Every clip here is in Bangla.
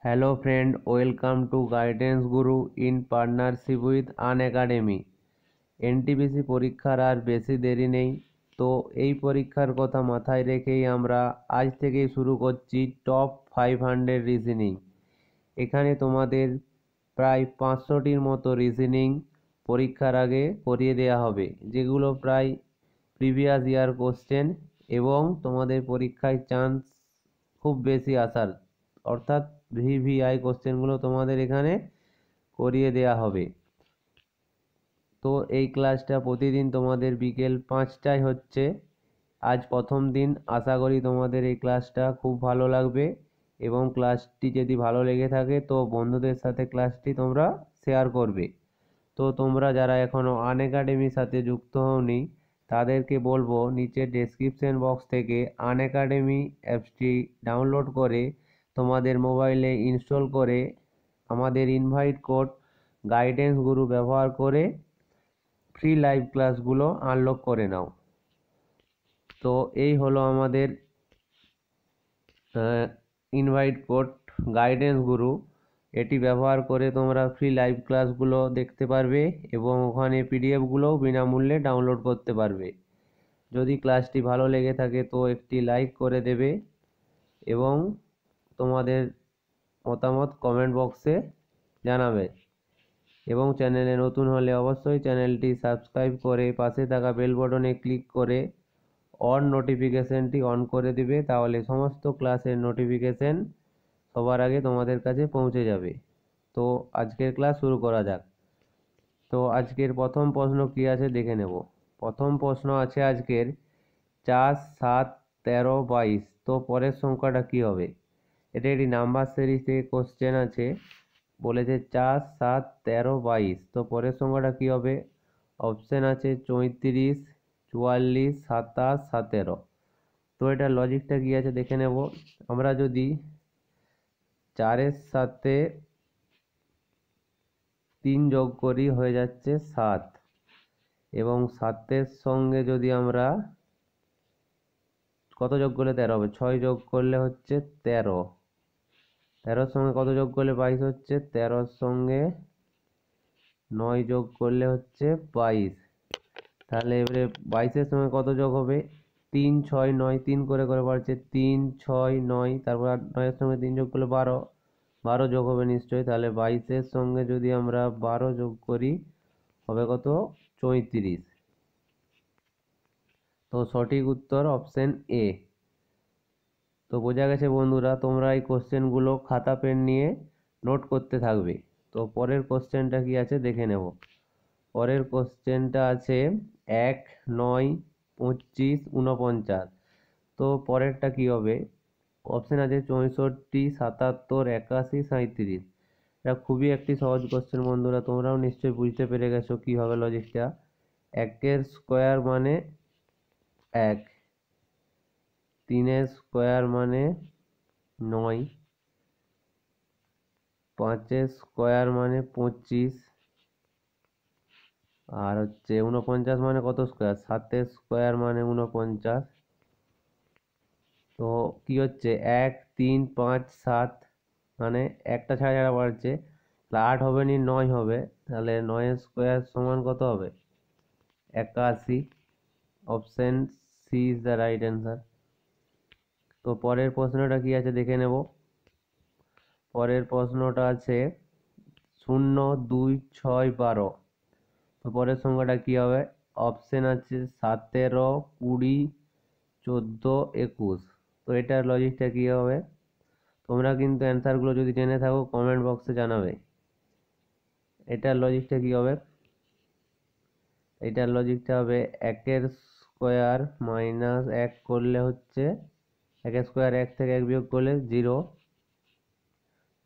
Hello friend, welcome to Guidance Guru in partnership with Unacademy। NTPC পরীক্ষার আর বেশি দেরি নেই। তো এই পরীক্ষার কথা মাথায় রেখেই আমরা আজ থেকেই শুরু করছি টপ 500 রিজনিং। এখানে তোমাদের প্রায় 500টির মতো রিজনিং পরীক্ষার আগে করিয়ে দেওয়া হবে, যেগুলো প্রায় প্রিভিয়াস ইয়ার কোশ্চেন এবং তোমাদের পরীক্ষায় চান্স খুব বেশি আসার, অর্থাৎ ভিভিআই কোশ্চেনগুলো তোমাদের এখানে করিয়ে দেওয়া হবে। তো এই ক্লাসটা প্রতিদিন তোমাদের বিকেল 5টায় হচ্ছে। আজ প্রথম দিন, আশা করি তোমাদের এই ক্লাসটা খুব ভালো লাগবে এবং ক্লাসটি যদি ভালো লেগে থাকে তো বন্ধুদের সাথে ক্লাসটি তোমরা শেয়ার করবে। তো তোমরা যারা এখনও আনএকাডেমির সাথে যুক্ত হওনি তাদেরকে বলবো নিচে ডেসক্রিপশন বক্স থেকে আনএকাডেমি অ্যাপসটি ডাউনলোড করে তোমাদের মোবাইলে ইনস্টল করে আমাদের ইনভাইট কোড গাইডেন্স গুরু ব্যবহার করে ফ্রি লাইভ ক্লাসগুলো আনলক করে নাও। তো এই হলো আমাদের ইনভাইট কোড গাইডেন্স গুরু। এটি ব্যবহার করে তোমরা ফ্রি লাইভ ক্লাসগুলো দেখতে পারবে এবং ওখানে পিডিএফগুলোও বিনামূল্যে ডাউনলোড করতে পারবে। যদি ক্লাসটি ভালো লেগে থাকে তো একটি লাইক করে দেবে এবং তোমাদের মতামত কমেন্ট বক্সে জানাবে। এবং চ্যানেলে নতুন হলে অবশ্যই চ্যানেলটি সাবস্ক্রাইব করে পাশে থাকা বেল বাটনে ক্লিক করে অন নোটিফিকেশনটি অন করে দিবে, তাহলে সমস্ত ক্লাসের নোটিফিকেশন সবার আগে তোমাদের কাছে পৌঁছে যাবে। তো আজকের ক্লাস শুরু করা যাক। তো আজকের প্রথম প্রশ্ন কি আছে দেখে নেব। প্রথম প্রশ্ন আছে আজকের 4, 7, 13, 22। তো পরের সংখ্যাটা কি হবে? এটা একটি নাম্বার সিরিজ থেকে কোশ্চেন আছে, বলেছে 4, 7, 13, 22। তো পরের সংখ্যাটা কি হবে? অপশন আছে 34, 44, 27, 17। তো এটার লজিকটা কি আছে দেখে নেব। আমরা যদি 4-এর সাথে 3 যোগ করি হয়ে যাচ্ছে 7, এবং 7-এর সঙ্গে যদি আমরা কত যোগ করলে 13 হবে? 6 যোগ করলে হচ্ছে 13। 13-র সঙ্গে কত যোগ করলে 22 হচ্ছে? 13-র সঙ্গে 9 যোগ করলে হচ্ছে 22। তাহলে এবারে 22-এর সঙ্গে কত যোগ হবে? 3, 6, 9, 3 করে করে বাড়ছে 3, 6, 9, তারপর 9-এর সঙ্গে 3 যোগ করলে 12, 12 যোগ হবে নিশ্চয়ই। তাহলে 22-এর সঙ্গে যদি আমরা 12 যোগ করি হবে কত? 34। তো সঠিক উত্তর অপশন এ। তো বোঝা গেছে বন্ধুরা, তোমরা এই কোশ্চেনগুলো খাতা পেন নিয়ে নোট করতে থাকবে। তো পরের কোশ্চেনটা কি আছে দেখে নেব। পরের কোশ্চেনটা আছে 1, 9, 25, 49। তো পরেরটা কি হবে? অপশন আছে 64, 77, 81, 37। এটা খুবই একটি সহজ কোশ্চেন বন্ধুরা, তোমরাও নিশ্চয়ই বুঝতে পেরে গেছো কি হবে লজিকটা। 1-এর স্কোয়ার মানে 1, 3-এর স্কোয়ার মানে 9, 5-এর স্কোয়ার মানে 25, আর হচ্ছে 49 মানে কত স্কোয়ার? 7-এর স্কোয়ার মানে 49। তো কি হচ্ছে 1, 3, 5, 7, মানে একটা ছাড়া ছাড়া বাড়ছে, 8 হবে নি 9 হবে। তাহলে 9-এর স্কোয়ার সমান কত হবে? 81। Option C is the right answer. তো পরের প্রশ্নটা কি আছে দেখে নেব। পরের প্রশ্নটা আছে 0, 2, 6, 12। তো পরের সংখ্যাটা কি হবে? অপশন আছে 17, 20, 14, 21। তো এটার লজিকটা কি হবে? তোমরা কিন্তু অ্যান্সারগুলো যদি জেনে থাকো কমেন্ট বক্সে জানাবে। এটার লজিকটা কি হবে? এটার লজিকটা হবে 1-এর স্কোয়ার মাইনাস 1 করলে হচ্ছে 1-এর স্কোয়ার 1 থেকে 1 বিয়োগ করলে 0,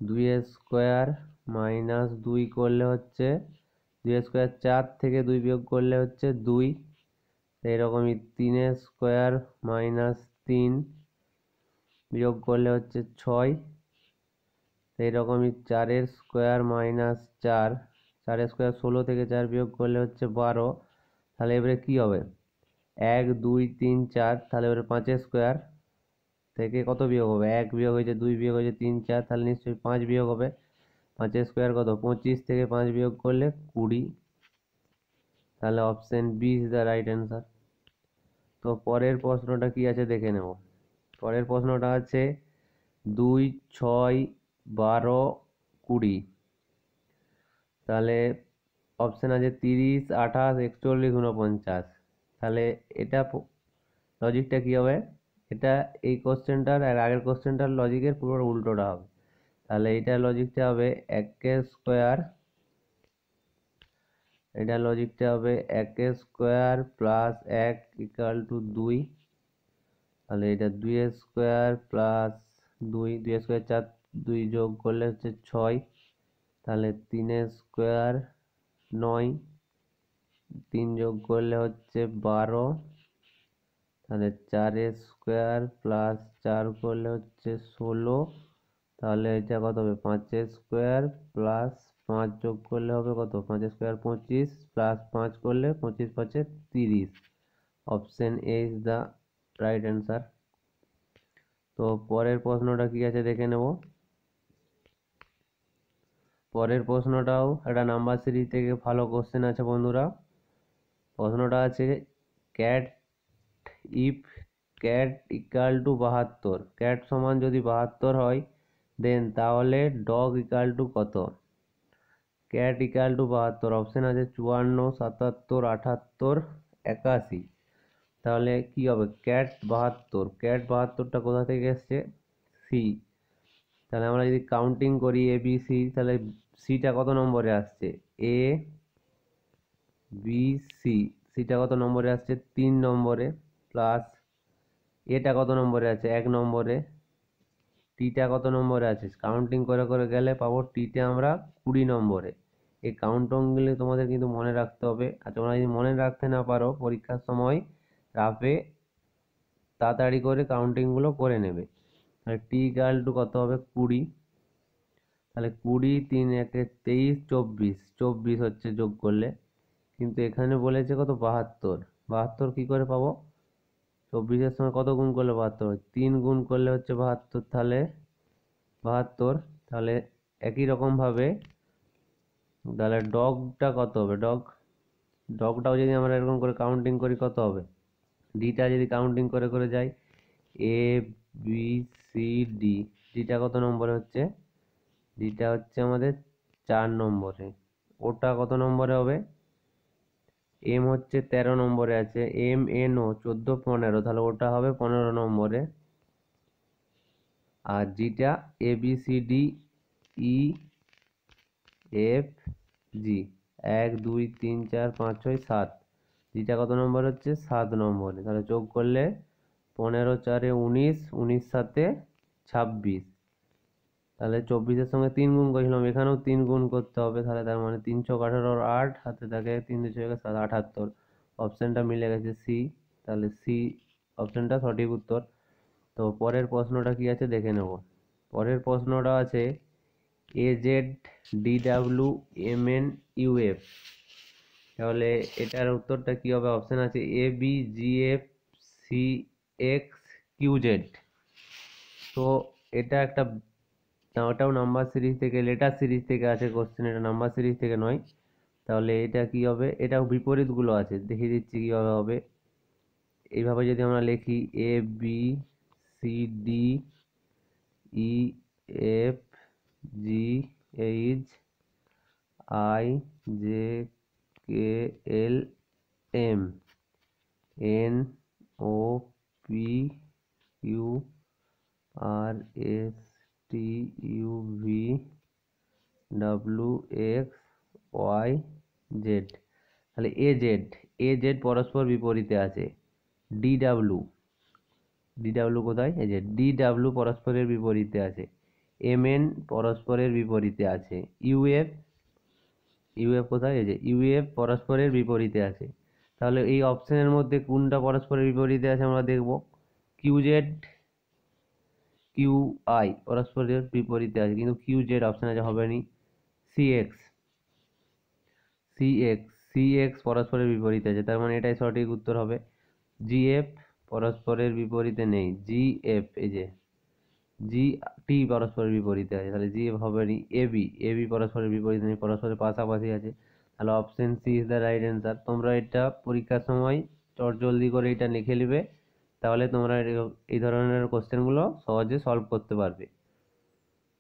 2-এর স্কোয়ার মাইনাস 2 করলে হচ্ছে 2-এর স্কোয়ার 4 থেকে 2 বিয়োগ করলে হচ্ছে 2, এইরকমই 3-এর স্কোয়ার মাইনাস 3 বিয়োগ করলে হচ্ছে 6, এইরকমই 4-এর স্কোয়ার মাইনাস 4, 4-এর স্কোয়ার 16 থেকে 4 বিয়োগ করলে হচ্ছে 12। তাহলে এবারে কি হবে? 1, 2, 3, 4। তাহলে এবারে 5-এর স্কোয়ার থেকে কত বিয়োগ হবে? 1 বিয়োগ হয়েছে, 2 বিয়োগ হয়েছে, 3 4, তাহলে নিশ্চয়ই 5 বিয়োগ হবে। 5 স্কোয়ার কত? 25 থেকে 5 বিয়োগ করলে 20। তাহলে option B is the right answer. তো পরের প্রশ্নটা কি আছে দেখে নেব। পরের প্রশ্নটা আছে 2 6 12 20। তাহলে অপশন আছে 30 28 41 49। তাহলে এটা লজিকটা কি হবে? এটা এই কোশ্চেনটার আর আগের কোশ্চেনটার লজিকের পুরো উল্টোটা হবে। তাহলে এটা লজিকটা হবে 1 স্কোয়ার, এটা লজিকটা হবে 1 স্কোয়ার প্লাস 1 ইকুয়াল টু 2। তাহলে এটা 2 স্কোয়ার প্লাস 2, 2 স্কোয়ার 4, 2 যোগ করলে হচ্ছে 6। তাহলে 3 স্কোয়ার 9, 3 যোগ করলে হচ্ছে 12। তাহলে 4 স্কোয়ার প্লাস 4 করলে হচ্ছে 16। তাহলে এটা কত হবে? 5 স্কোয়ার প্লাস 5 যোগ করলে হবে কত? 5 স্কোয়ার 25 প্লাস 5 করলে 25 5 30। Option A is the right answer. তো পরের প্রশ্নটা কি আছে দেখে নেব। পরের প্রশ্নটাও একটা নাম্বার সিরিজ থেকে ভালো কোশ্চেন আছে বন্ধুরা। প্রশ্নটা আছে cat if cat equal to 72, cat সমান যদি 72 হয় দেন তাহলে ডগ ইকাল টু কত? ক্যাট ইকাল টু 72, অপশন আছে 54 77 78 81। তাহলে কি হবে? ক্যাট 72, ক্যাট 72টা কোথা থেকে এসছে? সি। তাহলে আমরা যদি কাউন্টিং করি এ বি সি, তাহলে সিটা কত নম্বরে আসছে? এ বি সি, সিটা কত নম্বরে আসছে? 3 নম্বরে। প্লাস এটা কত নম্বরে আছে? 1 নম্বরে। টিটা কত নম্বরে আছে? কাউন্টিং করে করে গেলে পাবো টিটা আমরা 20 নম্বরে। এই কাউন্টিংগুলি তোমাদের কিন্তু মনে রাখতে হবে। আর তোমরা যদি মনে রাখতে না পারো পরীক্ষার সময় রাফে তাড়াতাড়ি করে কাউন্টিংগুলো করে নেবে। তাহলে টি ইকাল টু কত হবে? 20। তাহলে 20 3 1 23 24, 24 হচ্ছে যোগ করলে। কিন্তু এখানে বলেছে কত? 72। 72 কি করে পাবো? 24-এর সঙ্গে কত গুণ করলে 72 হয়? 3 গুণ করলে হচ্ছে 72। তাহলে 72। তাহলে একই রকম ভাবে তাহলে ডগটা কত হবে? ডগটাও যদি আমরা এরকম করে কাউন্টিং করি কত হবে? ডিটা যদি কাউন্টিং করে করে যাই এ বি সি ডি, ডিটা কত নম্বরে হচ্ছে? ডিটা হচ্ছে আমাদের 4 নম্বরে। ওটা কত নম্বরে হবে? এম হচ্ছে 13 নম্বরে আছে, এম এন ও 14 15, তাহলে ওটা হবে 15 নম্বরে। আর জিটা A B C D E F G 1 2 3 4 5 6 7, জিটা কত নম্বর হচ্ছে? 7 নম্বরে। তাহলে যোগ করলে 15 4 19, 19 7 26। তাহলে 24-এর সঙ্গে 3 গুণ করেছিলাম, এখানেও 3 গুণ করতে হবে। তাহলে তার মানে 3 ছক 18 8 হাতে থাকে 3 2 6 7 78। অপশনটা মিলে গেছে সি। তাহলে সি অপশনটা সঠিক উত্তর। তো পরের প্রশ্নটা কি আছে দেখে নেব। পরের প্রশ্নটা আছে A Z D W M N U F. তাহলে এটার উত্তরটা কি হবে? অপশন আছে A B G F C X Q Z. তো এটা একটা, ওটাও নাম্বার সিরিজ থেকে, লেটার সিরিজ থেকে আছে কোশ্চেন, এটা নাম্বার সিরিজ থেকে নয়। তাহলে এটা কি হবে? এটাও বিপরীতগুলো আছে, দেখিয়ে দিচ্ছি কীভাবে হবে। এইভাবে যদি আমরা লিখি A B C D E F G H I J K L M N O P Q R S T U V W X Y Z. তাহলে এ জেড পরস্পর বিপরীতে আছে। ডি ডাব্লু কোথায়? এই যে ডি ডাব্লু পরস্পরের বিপরীতে আছে। এম এন পরস্পরের বিপরীতে আছে। ইউএফ কোথায়? এই যে ইউএফ পরস্পরের বিপরীতে আছে। তাহলে এই অপশনের মধ্যে কোনটা পরস্পরের বিপরীতে আছে আমরা দেখব। কিউজেড কিউ আই পরস্পরের বিপরীতে আছে, কিন্তু কিউজেড অপশন আছে, হবে নি। সিএক্স সিএক্স পরস্পরের বিপরীতে আছে, তার মানে এটাই সঠিক উত্তর হবে। জিএফ পরস্পরের বিপরীতে নেই, জি এফ, এই যে জি টি পরস্পরের বিপরীতে আছে, তাহলে জি এফ হবে নি। এবি, এবি পরস্পরের বিপরীতে নেই, পরস্পরের পাশাপাশি আছে, তাহলে option C is the right answer. তোমরা এটা পরীক্ষার সময় জলদি করে এটা লিখে নেবে, তাহলে তোমরা এই ধরনের কোশ্চেনগুলো সহজে সলভ করতে পারবে।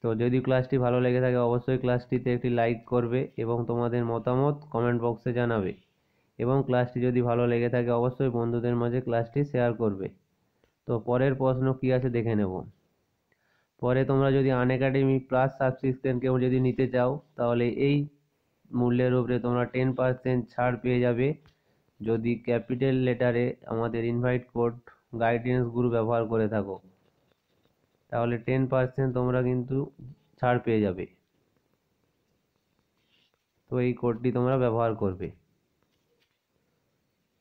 তো যদি ক্লাসটি ভালো লেগে থাকে অবশ্যই ক্লাসটিতে একটি লাইক করবে এবং তোমাদের মতামত কমেন্ট বক্সে জানাবে, এবং ক্লাসটি যদি ভালো লেগে থাকে অবশ্যই বন্ধুদের মাঝে ক্লাসটি শেয়ার করবে। তো পরের প্রশ্ন কি আছে দেখে নেব। পরে তোমরা যদি আনএকাডেমি প্লাস সাবস্ক্রিপশন কেউ যদি নিতে চাও, তাহলে এই মূল্যের উপরে তোমরা 10% ছাড় পেয়ে যাবে যদি ক্যাপিটাল লেটারে আমাদের ইনভাইট কোড গাইডেন্স গ্রুপ ব্যবহার করে থাকো, তাহলে 10% তোমরা কিন্তু ছাড় পেয়ে যাবে। তো এই কোডটি তোমরা ব্যবহার করবে।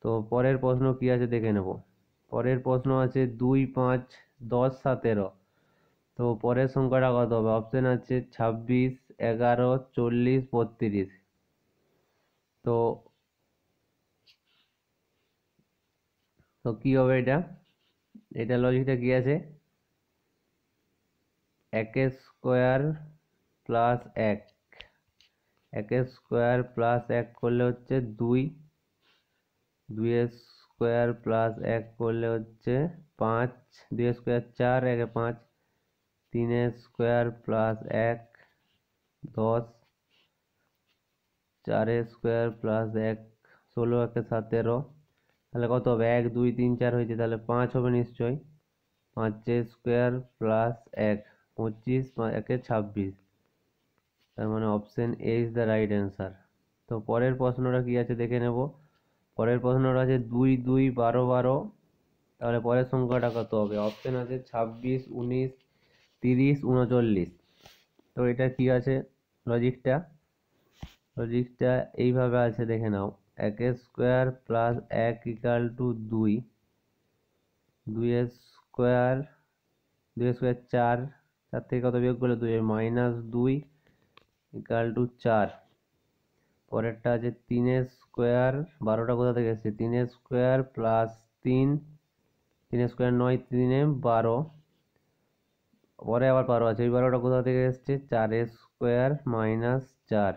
তো পরের প্রশ্ন কি আছে দেখে নেব। পরের প্রশ্ন আছে 2, 5, 10, 17। তো পরের সংখ্যাটা কত হবে? অপশন আছে 26, 11, 40, 32। তো তো কি হবে এটা? এটা লজিকটা কি আছে? 1 স্কোয়ার প্লাস 1, 1 স্কোয়ার প্লাস 1 করলে হচ্ছে 2, 2 স্কোয়ার প্লাস 1 করলে হচ্ছে 5, 2 square 4, 1 5, 3 square plus 1 10, 4 square plus 1 16, 1 17। তাহলে কত হবে? 1 2 3 4 হয়েছে, তাহলে 5 হবে নিশ্চয়ই। 5 স্কোয়ার প্লাস 1 25, 1 26, তার মানে option A is the right answer. তো পরের প্রশ্নটা কি আছে দেখে নেব। পরের প্রশ্নটা আছে 2 2, 12 12। তাহলে পরের সংখ্যাটা কত হবে? অপশন আছে 26, 19, 30, 39। তো এটা কি আছে লজিকটা? লজিকটা এইভাবে আছে দেখে নাও। 1 square plus 1 equal to 2, 2 square, 2 square 4, 4 থেকে কত বিয়োগ করলে 2, -2 ইকাল টু 4। পরেরটা আছে 3 স্কোয়ার, 12টা কোথা থেকে এসছে? 3 স্কোয়ার প্লাস 3, 3 স্কোয়ার 9, 3 12। পরে আবার 12 আছে, ওই 12টা কোথা থেকে এসছে? 4 স্কোয়ার মাইনাস 4,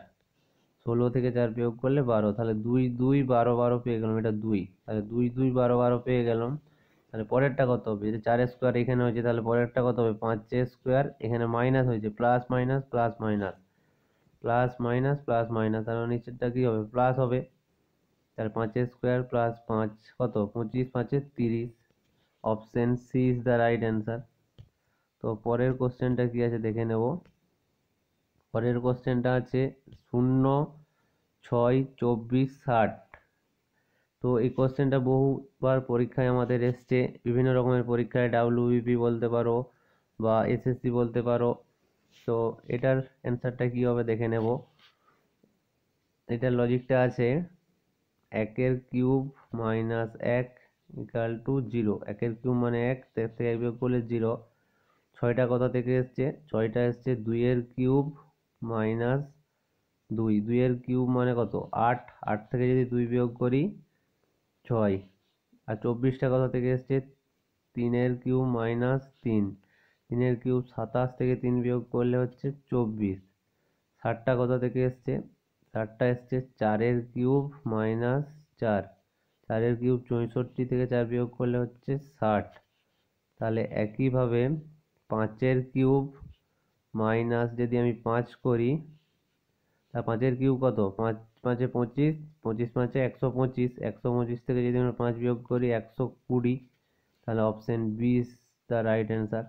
16 থেকে 4 বিয়োগ করলে 12, তাহলে 2 2 12 12 পেয়ে গেলাম, এটা 2, তাহলে 2 2 12 12 পেয়ে গেলাম। তাহলে পরেরটা কত হবে? যদি 4 স্কোয়ার এখানে হয়েছে তাহলে পরেরটা কত হবে? 5 স্কোয়ার, এখানে মাইনাস হয়েছে, plus minus plus minus plus minus plus minus, তাহলে নিচেরটা কি হবে? প্লাস হবে। তাহলে 5 স্কোয়ার প্লাস 5 কত? 25, 5 30। Option C is the right answer. তো পরের কোশ্চেনটা কি আছে দেখে নেব। পরের কোশ্চেনটা আছে 0, 6, 24, 60। তো এই কোশ্চেনটা বহুবার পরীক্ষায় আমাদের এসছে, বিভিন্ন রকমের পরীক্ষায়, ডাব্লিউবিপি বলতে পারো বা এসএসসি বলতে পারো। তো এটার অ্যান্সারটা কি হবে দেখে নেব। এটার লজিকটা আছে 1 cube minus 1 equal to 0। 1 cube মানে 1, থেকে 1 বিয়োগ করলে 0। 6টা কোথা থেকে এসছে? 6টা এসছে 2 কিউব মাইনাস 2, 2 কিউব মানে কত? 8, 8 থেকে যদি 2 বিয়োগ করি 6। আর 24টা কোথা থেকে এসছে? 3 কিউব মাইনাস 3, 3 কিউব 27 থেকে 3 বিয়োগ করলে হচ্ছে 24। 60টা কোথা থেকে এসছে? 60টা এসছে 4 কিউব মাইনাস 4, 4 কিউব 64 থেকে 4 বিয়োগ করলে হচ্ছে 60। তাহলে একইভাবে 5 কিউব মাইনাস যদি আমি 5 করি, তা 5 কিউব কত? 5 5 25, 25 5 125, 125 থেকে যদি আমরা 5 বিয়োগ করি 120। তাহলে option B is the right answer.